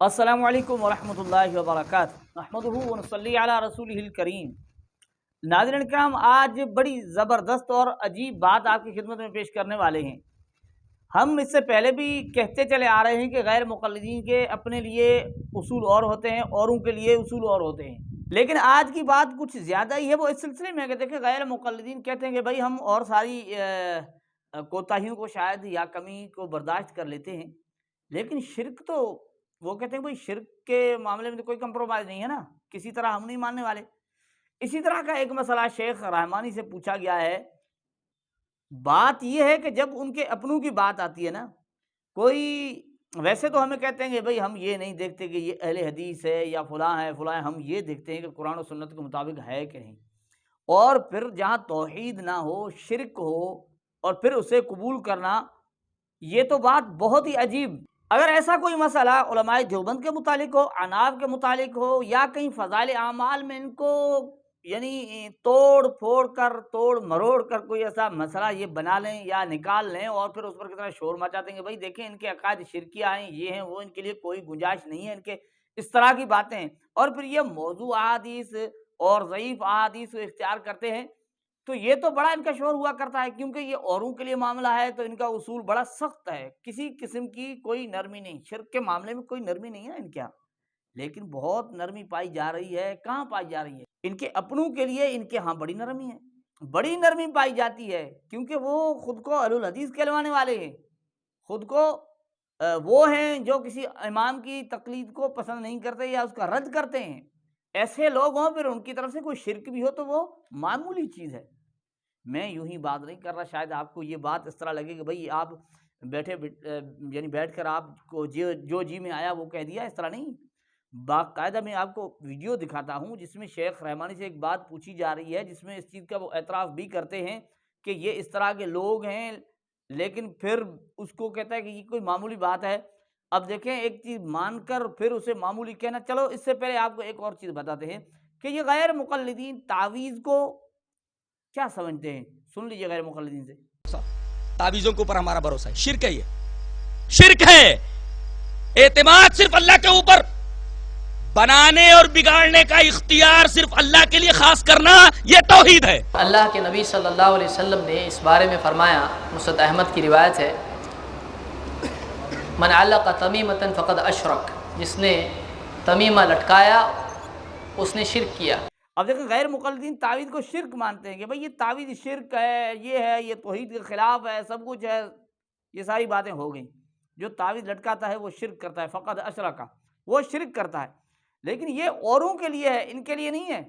السلام علیکم ورحمۃ اللہ وبرکاتہ، نحمدہ ونصلی علی رسولہ الکریم۔ ناظرین کرام، آج بڑی زبردست اور عجیب بات آپ کی خدمت میں پیش کرنے والے ہیں۔ ہم اس سے پہلے بھی کہتے چلے آ رہے ہیں کہ غیر مقلدین کے اپنے لیے اصول اور ہوتے ہیں، اوروں کے لیے اصول اور ہوتے ہیں، لیکن آج کی بات کچھ زیادہ ہی ہے۔ وہ اس سلسلے میں کہ دیکھیں، غیر مقلدین کہتے ہیں کہ بھائی ہم اور ساری کوتاہیوں کو شاید یا کمی کو برداشت کر لیتے ہیں، لیکن شرک تو وہ کہتے ہیں بھائی شرک کے معاملے میں تو کوئی کمپرومائز نہیں ہے نا، کسی طرح ہم نہیں ماننے والے۔ اسی طرح کا ایک مسئلہ شیخ رحمانی سے پوچھا گیا ہے۔ بات یہ ہے کہ جب ان کے اپنوں کی بات آتی ہے نا، کوئی ویسے تو ہمیں کہتے ہیں کہ بھائی ہم یہ نہیں دیکھتے کہ یہ اہل حدیث ہے یا فلاں ہے فلاں ہے، ہم یہ دیکھتے ہیں کہ قرآن و سنت کے مطابق ہے کہ نہیں۔ اور پھر جہاں توحید نہ ہو، شرک ہو، اور پھر اسے قبول کرنا، یہ تو بات بہت ہی عجیب۔ اگر ایسا کوئی مسئلہ علماء دیوبند کے متعلق ہو، عناف کے متعلق ہو، یا کہیں فضائل اعمال میں ان کو یعنی توڑ مروڑ کر کوئی ایسا مسئلہ یہ بنا لیں یا نکال لیں اور پھر اس پر کتنا شور مچاتے ہیں کہ بھائی دیکھیں ان کے عقائد شرکیہ ہیں، یہ ہیں وہ، ان کے لیے کوئی گنجائش نہیں ہے، ان کے اس طرح کی باتیں ہیں، اور پھر یہ موضوع احادیث اور ضعیف احادیث کو اختیار کرتے ہیں، تو یہ تو بڑا ان کا شور ہوا کرتا ہے، کیونکہ یہ اوروں کے لیے معاملہ ہے تو ان کا اصول بڑا سخت ہے، کسی قسم کی کوئی نرمی نہیں۔ شرک کے معاملے میں کوئی نرمی نہیں ہے ان کے یہاں، لیکن بہت نرمی پائی جا رہی ہے۔ کہاں پائی جا رہی ہے؟ ان کے اپنوں کے لیے ان کے ہاں بڑی نرمی ہے، بڑی نرمی پائی جاتی ہے، کیونکہ وہ خود کو اہل الحدیث کہلوانے والے ہیں، خود کو وہ ہیں جو کسی امام کی تقلید کو پسند نہیں کرتے یا اس کا رد کرتے ہیں۔ ایسے لوگ ہوں، پھر ان کی طرف سے کوئی شرک بھی ہو تو وہ معمولی چیز ہے۔ میں یوں ہی بات نہیں کر رہا، شاید آپ کو یہ بات اس طرح لگے کہ بھئی آپ یعنی بیٹھ کر آپ کو جو جی میں آیا وہ کہہ دیا، اس طرح نہیں۔ باقاعدہ میں آپ کو ویڈیو دکھاتا ہوں جس میں شیخ رحمانی سے ایک بات پوچھی جا رہی ہے، جس میں اس چیز کا وہ اعتراف بھی کرتے ہیں کہ یہ اس طرح کے لوگ ہیں، لیکن پھر اس کو کہتا ہے کہ یہ کوئی معمولی بات ہے۔ اب دیکھیں، ایک چیز مان کر پھر اسے معمولی کہنا، چلو اس سے پہلے آپ کو ایک اور چیز بتاتے ہیں کہ یہ غیر مقلدین تعویذ کو کیا سمجھتے ہیں۔ سن لیجئے غیر مقلدین سے۔ تعویذوں کے اوپر ہمارا بھروسہ ہے، شرک ہے، یہ شرک ہے۔ اعتماد صرف اللہ کے اوپر، بنانے اور بگاڑنے کا اختیار صرف اللہ کے لیے خاص کرنا، یہ توحید ہے۔ اللہ کے نبی صلی اللہ علیہ وسلم نے اس بارے میں فرمایا، مسند احمد کی روایت ہے، من علق تمیمۃ فقد اشرک، جس نے تمیمہ لٹکایا اس نے شرک کیا۔ اب دیکھیں، غیر مقلدین تعویذ کو شرک مانتے ہیں کہ بھئی یہ تعویذ شرک ہے، یہ توحید کے خلاف ہے، سب کچھ ہے۔ یہ ساری باتیں ہو گئیں۔ جو تعویذ لٹکاتا ہے وہ شرک کرتا ہے، فقد اشرک، وہ شرک کرتا ہے۔ لیکن یہ اوروں کے لیے ہے، ان کے لیے نہیں ہے۔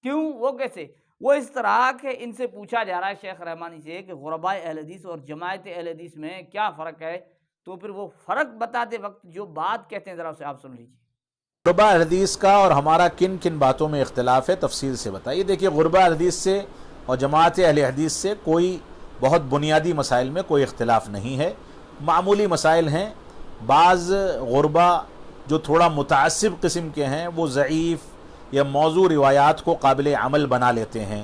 کیوں؟ وہ کیسے؟ وہ اس طرح کہ ان سے پوچھا جا رہا ہے شیخ رحمانی سے کہ غرباء اہل حدیث اور جماعت اہل حدیث میں کیا فرق ہے، تو پھر وہ فرق بتاتے وقت جو بات کہتے ہیں ذرا اسے آپ سن لیجیے۔ غرباء حدیث کا اور ہمارا کن کن باتوں میں اختلاف ہے، تفصیل سے بتائیے۔ دیکھیے، غرباء حدیث سے اور جماعت اہل حدیث سے کوئی بہت بنیادی مسائل میں کوئی اختلاف نہیں ہے، معمولی مسائل ہیں۔ بعض غرباء جو تھوڑا متعصب قسم کے ہیں، وہ ضعیف یا موضوع روایات کو قابل عمل بنا لیتے ہیں،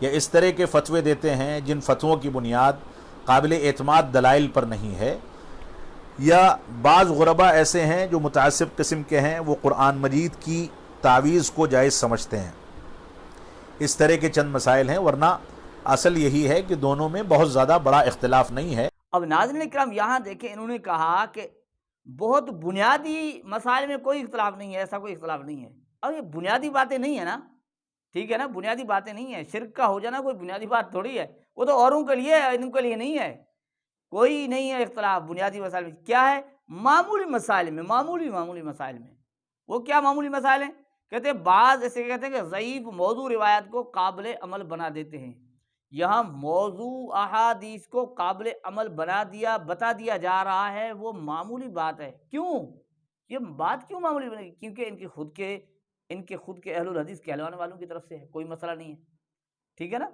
یا اس طرح کے فتوے دیتے ہیں جن فتووں کی بنیاد قابل اعتماد دلائل پر نہیں ہے۔ یا بعض غرباء ایسے ہیں جو متعصب قسم کے ہیں، وہ قرآن مجید کی تعویذ کو جائز سمجھتے ہیں۔ اس طرح کے چند مسائل ہیں، ورنہ اصل یہی ہے کہ دونوں میں بہت زیادہ بڑا اختلاف نہیں ہے۔ اب ناظرین اکرام، یہاں دیکھیں، انہوں نے کہا کہ بہت بنیادی مسائل میں کوئی اختلاف نہیں ہے، ایسا کوئی اختلاف نہیں ہے۔ اب یہ بنیادی باتیں نہیں ہیں نا، ٹھیک ہے نا، بنیادی باتیں نہیں ہیں۔ شرک کا ہو جانا کوئی بنیادی بات تھوڑی ہے، وہ تو اوروں کے لیے ہے، ان کے لیے نہیں ہے۔ کوئی نہیں ہے اختلاف بنیادی مسائل میں۔ کیا ہے؟ معمولی مسائل میں، معمولی مسائل میں۔ وہ کیا معمولی مسائل ہیں؟ کہتے ہیں بعض ایسے کہتے ہیں کہ ضعیف موضوع روایت کو قابل عمل بنا دیتے ہیں۔ یہاں موضوع احادیث کو قابل عمل بتا دیا جا رہا ہے، وہ معمولی بات ہے۔ کیوں یہ بات کیوں معمولی بنے گی؟ کیونکہ ان کے خود کے اہل الحدیث کہلوانے والوں کی طرف سے ہے، کوئی مسئلہ نہیں ہے، ٹھیک ہے نا۔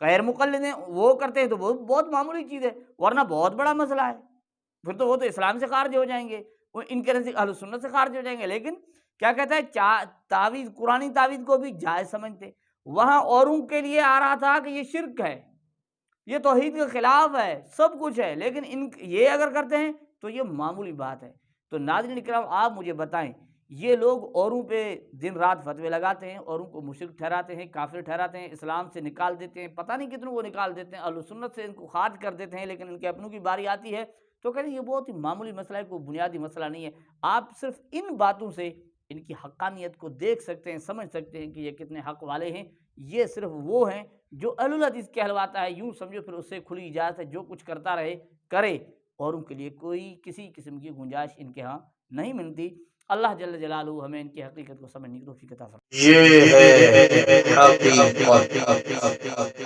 غیر مقلد ہیں، وہ کرتے ہیں تو بہت معمولی چیز ہے، ورنہ بہت بڑا مسئلہ ہے، پھر تو وہ تو اسلام سے خارج ہو جائیں گے، وہ ان کے نزدیک اہل سنت سے خارج ہو جائیں گے۔ لیکن کیا کہتا ہے، تعویذ، قرآنی تعویذ کو بھی جائز سمجھتے۔ وہاں اوروں کے لیے آ رہا تھا کہ یہ شرک ہے، یہ توحید کے خلاف ہے، سب کچھ ہے، لیکن یہ اگر کرتے ہیں تو یہ معمولی بات ہے۔ تو ناظرین کرام آپ مجھے بتائیں، یہ لوگ اوروں پہ دن رات فتوے لگاتے ہیں، اوروں کو مشرک ٹھہراتے ہیں، کافر ٹھہراتے ہیں، اسلام سے نکال دیتے ہیں، پتہ نہیں کتنوں کو نکال دیتے ہیں، اہل سنت سے ان کو خارج کر دیتے ہیں، لیکن ان کے اپنوں کی باری آتی ہے تو کہتے ہیں یہ بہت ہی معمولی مسئلہ ہے، کوئی بنیادی مسئلہ نہیں ہے۔ آپ صرف ان باتوں سے ان کی حقانیت کو دیکھ سکتے ہیں، سمجھ سکتے ہیں کہ یہ کتنے حق والے ہیں۔ یہ صرف وہ ہیں جو اہل الحدیث کہلواتا ہے، یوں سمجھو پھر اس سے کھلی اجازت ہے، جو کچھ کرتا رہے کرے، اور ان کے لیے کوئی کسی قسم کی گنجائش ان کے ہاں نہیں ملتی۔ اللہ جل جلالہ ہمیں ان کی حقیقت کو سمجھنے کی توفیق عطا فرمائے۔ یہ ہے حقیقت۔